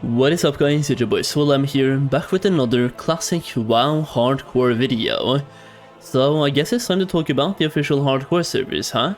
What is up guys, it's your boy Swolem here, back with another classic WoW hardcore video. So I guess it's time to talk about the official hardcore servers, huh?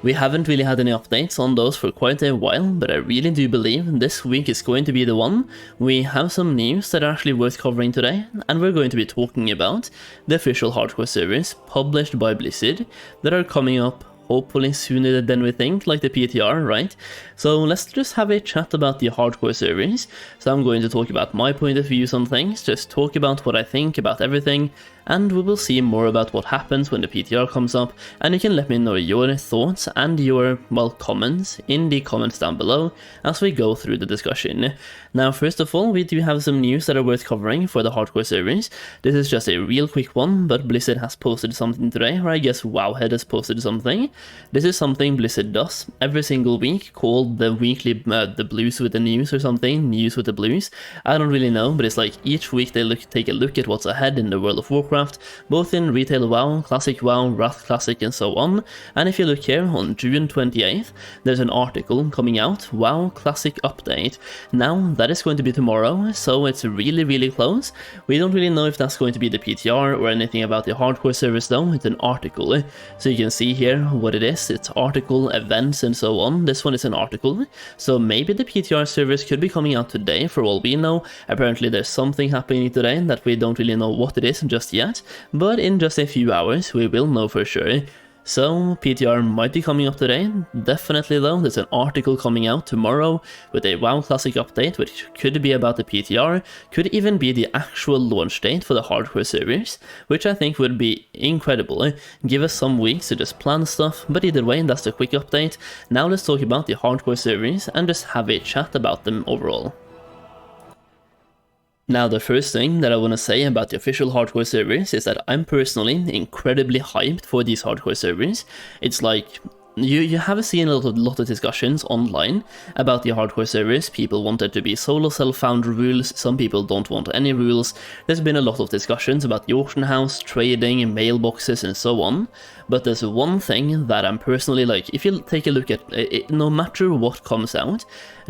We haven't really had any updates on those for quite a while, but I really do believe this week is going to be the one. We have some news that are actually worth covering today, and we're going to be talking about the official hardcore servers published by Blizzard that are coming up hopefully sooner than we think, like the PTR, right? So let's just have a chat about the hardcore servers. So I'm going to talk about my point of views on things, just talk about what I think about everything, and we will see more about what happens when the PTR comes up, and you can let me know your thoughts and your, well, comments in the comments down below as we go through the discussion. Now, first of all, we do have some news that are worth covering for the hardcore servers. This is just a real quick one, but Blizzard has posted something today, or I guess Wowhead has posted something. This is something Blizzard does every single week, called the weekly, the blues with the news or something, news with the blues. I don't really know, but it's like each week they take a look at what's ahead in the World of Warcraft, both in Retail WoW, Classic WoW, Wrath Classic and so on. And if you look here on June 28th, there's an article coming out, WoW Classic Update. Now that is going to be tomorrow, so it's really close. We don't really know if that's going to be the PTR or anything about the hardcore service though. It's an article, so you can see here what it is. It's article, events and so on. This one is an article, so maybe the PTR service could be coming out today for all we know. Apparently there's something happening today that we don't really know what it is just yet, but in just a few hours we will know for sure. So PTR might be coming up today, definitely though. There's an article coming out tomorrow with a WoW Classic update, which could be about the PTR, could even be the actual launch date for the hardcore servers, which I think would be incredible. Give us some weeks to just plan stuff, but either way, that's the quick update. Now let's talk about the hardcore servers and just have a chat about them overall. Now, the first thing that I want to say about the official hardcore servers is that I'm personally incredibly hyped for these hardcore servers. It's like, you have seen a lot of discussions online about the hardcore servers. People want there to be solo self-found rules, some people don't want any rules. There's been a lot of discussions about the auction house, trading, mailboxes and so on. But there's one thing that I'm personally like, if you take a look at it, no matter what comes out,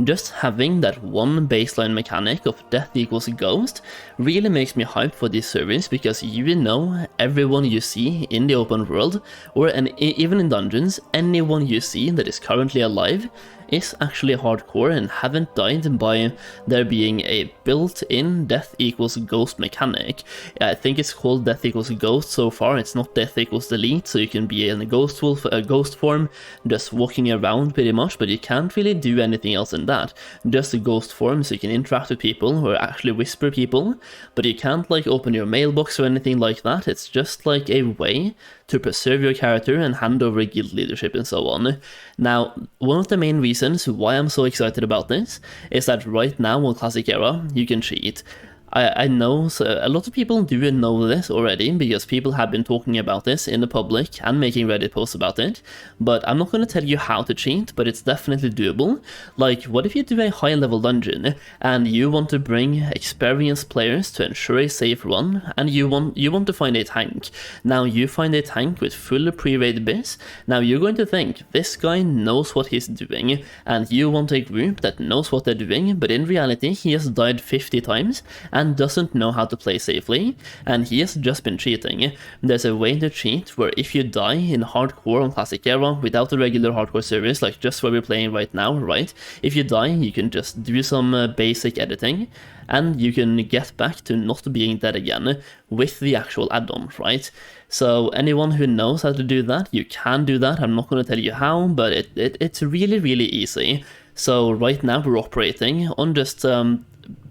just having that one baseline mechanic of death equals ghost really makes me hyped for these servers, because you know everyone you see in the open world, or even in dungeons, anyone you see that is currently alive is actually hardcore and haven't died by there being a built-in death equals ghost mechanic. I think it's called death equals ghost so far. It's not death equals delete, so you can be in a ghost form, just walking around pretty much, but you can't really do anything else than that. Just a ghost form, so you can interact with people or actually whisper people, but you can't like open your mailbox or anything like that. It's just like a way to preserve your character and hand over guild leadership and so on. Now, one of the main reasons why I'm so excited about this is that right now on Classic Era, you can cheat. I know a lot of people do know this already, because people have been talking about this in the public and making Reddit posts about it, but I'm not going to tell you how to cheat, but it's definitely doable. Like, what if you do a high level dungeon and you want to bring experienced players to ensure a safe run, and you want to find a tank. Now you find a tank with full pre-raid biz. Now you're going to think this guy knows what he's doing, and you want a group that knows what they're doing, but in reality he has died 50 times and doesn't know how to play safely, and he has just been cheating. There's a way to cheat where if you die in hardcore on Classic Era without a regular hardcore service, like just where we're playing right now, right? If you die, you can just do some basic editing, and you can get back to not being dead again with the actual add-on, right? So anyone who knows how to do that, you can do that. I'm not going to tell you how, but it's really easy. So right now we're operating on just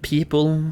people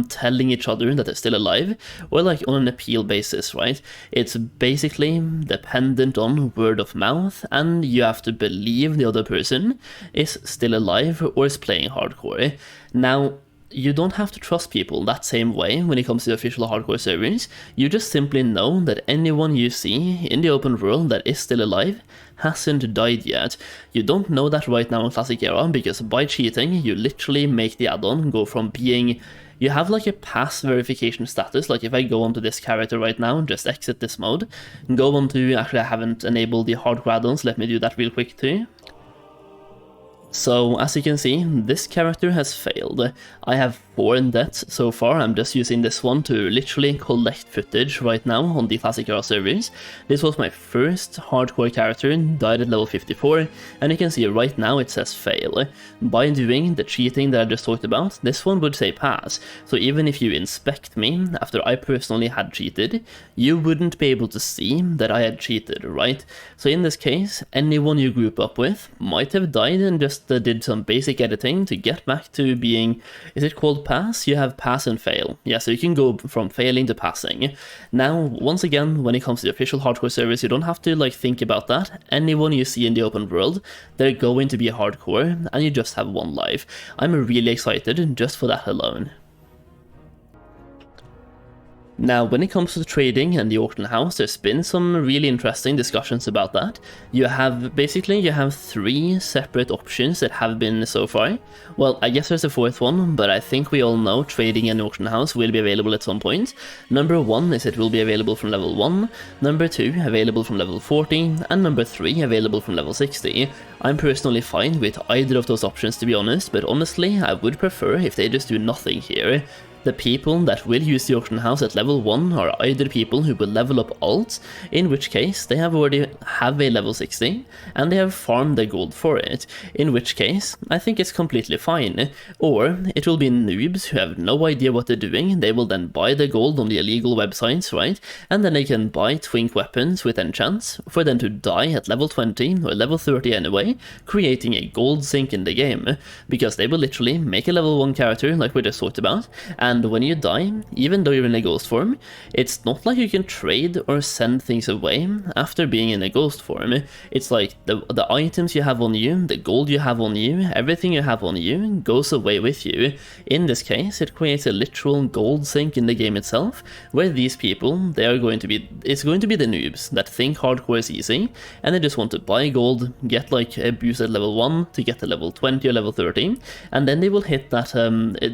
telling each other that they're still alive, or like on an appeal basis, right? It's basically dependent on word of mouth, and you have to believe the other person is still alive or is playing hardcore. Now, you don't have to trust people that same way when it comes to official hardcore servers. You just simply know that anyone you see in the open world that is still alive hasn't died yet. You don't know that right now in Classic Era, because by cheating, you literally make the add-on go from being... You have like a pass verification status. Like if I go onto this character right now and just exit this mode, and go on to... Actually, I haven't enabled the hardcore add-ons. Let me do that real quick too. So as you can see, this character has failed. I have 4 deaths so far. I'm just using this one to literally collect footage right now on the Classic era servers. This was my first hardcore character, died at level 54, and you can see right now it says fail. By doing the cheating that I just talked about, this one would say pass. So even if you inspect me after I personally had cheated, you wouldn't be able to see that I had cheated, right? So in this case, anyone you group up with might have died and just did some basic editing to get back to being, is it called pass? You have pass and fail. Yeah, so you can go from failing to passing. Now, once again, when it comes to the official hardcore servers, you don't have to like think about that. Anyone you see in the open world, they're going to be hardcore, and you just have 1 life. I'm really excited just for that alone. Now, when it comes to trading and the auction house, there's been some really interesting discussions about that. You have 3 separate options that have been so far. Well, I guess there's a 4th one, but I think we all know trading and the auction house will be available at some point. Number 1 is it will be available from level 1, number 2 available from level 40, and number 3 available from level 60. I'm personally fine with either of those options, to be honest, but honestly, I would prefer if they just do nothing here. The people that will use the auction house at level 1 are either people who will level up alts, in which case they already have a level 60, and they have farmed their gold for it, in which case I think it's completely fine. Or it will be noobs who have no idea what they're doing, they will then buy the gold on the illegal websites, right? And then they can buy twink weapons with enchants, for them to die at level 20 or level 30 anyway, creating a gold sink in the game, because they will literally make a level 1 character like we just talked about, and when you die, even though you're in a ghost form, it's not like you can trade or send things away after being in a ghost form. It's like the items you have on you, the gold you have on you, everything you have on you goes away with you. In this case, it creates a literal gold sink in the game itself, where these people, it's going to be the noobs that think hardcore is easy, and they just want to buy gold, get like a boost at level 1 to get to level 20 or level 30, and then they will hit that,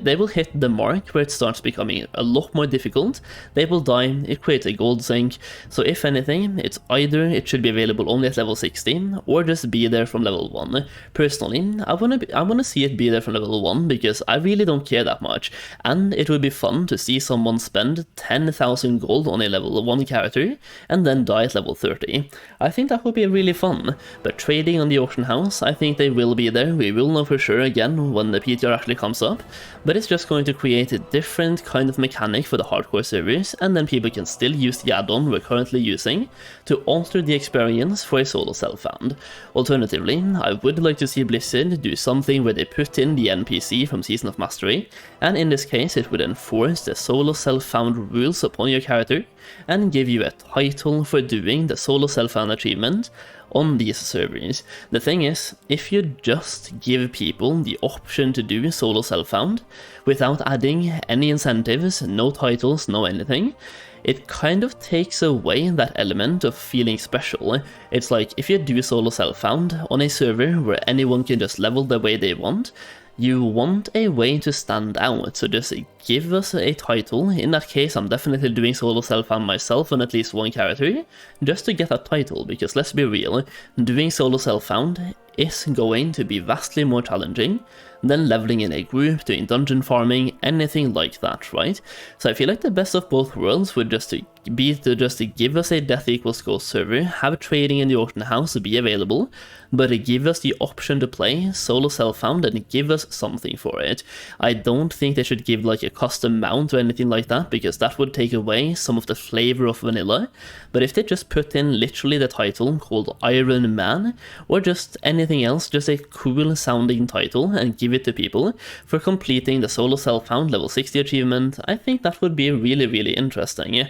they will hit the mark where it starts becoming a lot more difficult. They will die, it creates a gold sink, so if anything, it's either it should be available only at level 16, or just be there from level 1. Personally, I wanna see it be there from level 1, because I really don't care that much, and it would be fun to see someone spend 10,000 gold on a level 1 character, and then die at level 30. I think that would be really fun, but trading on the auction house, I think they will be there. We will know for sure again when the PTR actually comes up, but it's just going to create a different kind of mechanic for the hardcore servers, and then people can still use the add-on we're currently using to alter the experience for a solo self-found. Alternatively, I would like to see Blizzard do something where they put in the NPC from Season of Mastery, and in this case it would enforce the solo self-found rules upon your character, and give you a title for doing the solo self-found achievement on these servers. The thing is, if you just give people the option to do solo self-found without adding any incentives, no titles, no anything, it kind of takes away that element of feeling special. It's like, if you do solo self-found on a server where anyone can just level the way they want, you want a way to stand out, so just give us a title. In that case, I'm definitely doing solo self-found myself on at least 1 character, just to get that title, because let's be real, doing solo self-found is going to be vastly more challenging than leveling in a group, doing dungeon farming, anything like that, right? So I feel like the best of both worlds would just to give us a Death Equals Ghost server, have trading in the auction house to be available, but to give us the option to play solo self-found and give us something for it. I don't think they should give like a custom mount or anything like that, because that would take away some of the flavor of vanilla, but if they just put in literally the title called Iron Man, or just anything else, just a cool sounding title, and give it to people for completing the solo self-found level 60 achievement, I think that would be really, really interesting.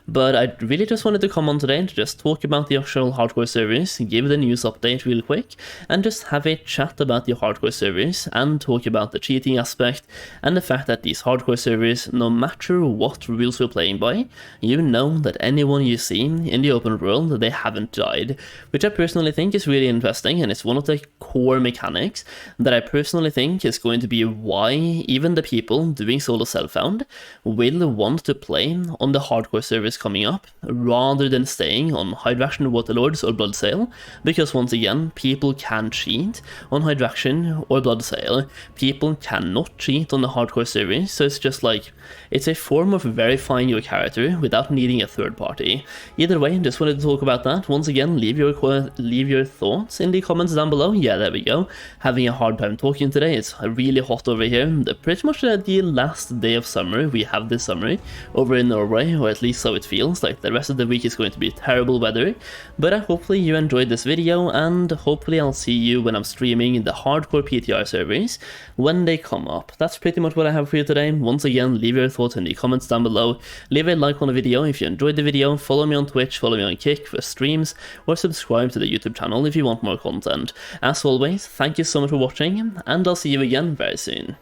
But I really just wanted to come on today to just talk about the actual hardcore servers, give the news update real quick, and just have a chat about the hardcore servers, and talk about the cheating aspect, and the fact that these hardcore servers, no matter what rules we're playing by, you know that anyone you see in the open world, they haven't died, which I personally think is really interesting, and it's one of the core mechanics that I personally think is going to be why even the people doing solo self-found will want to play on the hardcore servers servers coming up, rather than staying on Hydraction, Waterlords or Bloodsail, because once again, people can cheat on Hydraction or Bloodsail, people cannot cheat on the hardcore servers, so it's just like, it's a form of verifying your character without needing a third party. Either way, just wanted to talk about that. Once again, leave your thoughts in the comments down below. Yeah, there we go. Having a hard time talking today. It's really hot over here. Pretty much the last day of summer we have this summer over in Norway, or at least so it feels. Like the rest of the week is going to be terrible weather. But hopefully you enjoyed this video, and hopefully I'll see you when I'm streaming the hardcore PTR servers when they come up. That's pretty much what I have for you today. Once again, leave your thoughts in the comments down below. Leave a like on the video if you enjoyed the video. Follow me on Twitch, follow me on Kick for streams, or subscribe to the YouTube channel if you want more content. As always, thank you so much for watching, and I'll see you again very soon.